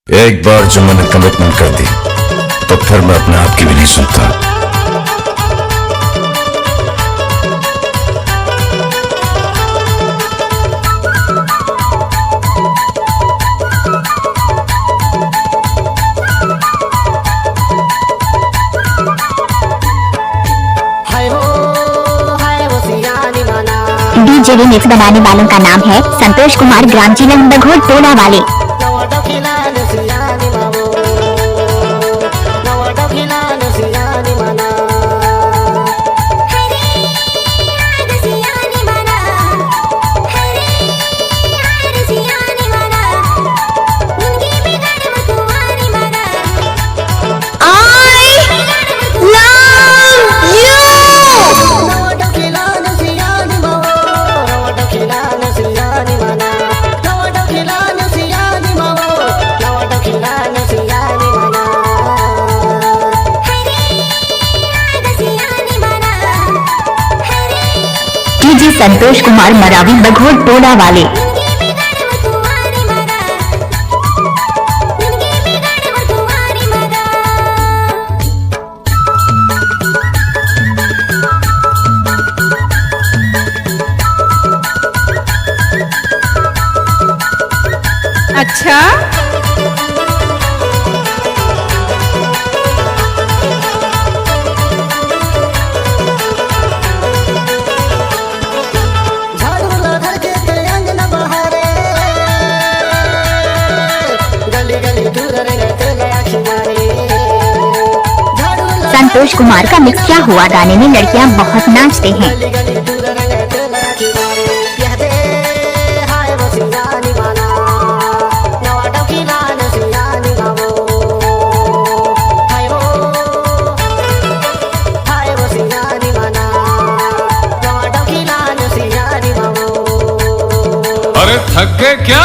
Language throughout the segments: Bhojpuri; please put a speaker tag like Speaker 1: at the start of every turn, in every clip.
Speaker 1: एक बार जो मैंने कमिटमेंट कर दी तो फिर मैं अपने आप की भी नहीं सुनता।
Speaker 2: डीजे रिमिक्स बनाने वालों का नाम है संतोष कुमार, ग्राम जिला बघोर टोला वाले। डीजे संतोष कुमार मरावी बघोर टोला वाले।
Speaker 3: अच्छा,
Speaker 2: संतोष कुमार का मिक्स क्या हुआ गाने में लड़कियां बहुत नाचते हैं।
Speaker 1: अरे थक गए क्या?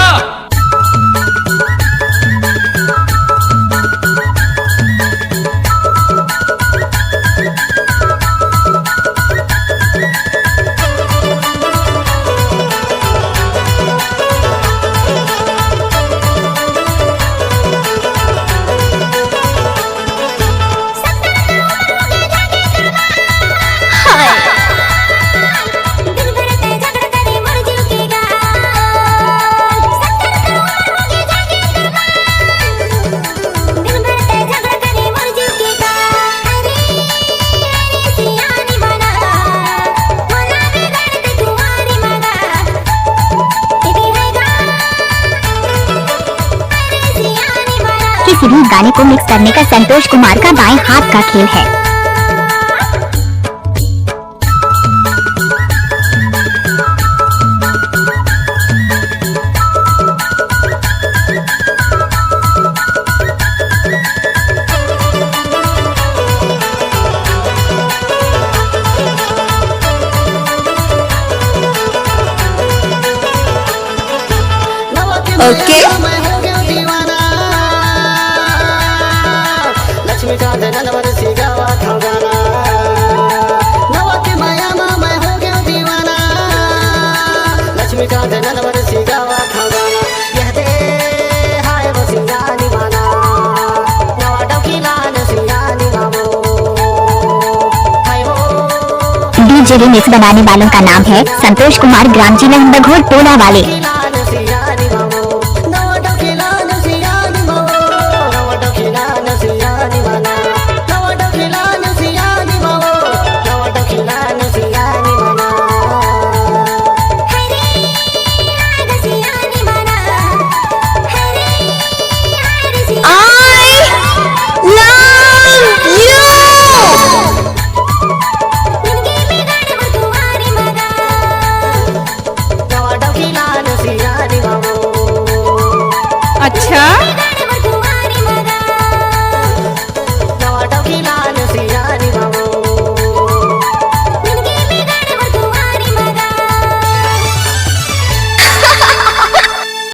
Speaker 2: किसी भी गाने को मिक्स करने का संतोष कुमार का बाएं हाथ का खेल है।
Speaker 3: ओके,
Speaker 2: डीजे रिमिक्स बनाने वालों का नाम है संतोष कुमार, ग्राम जिला बघोर टोला वाले।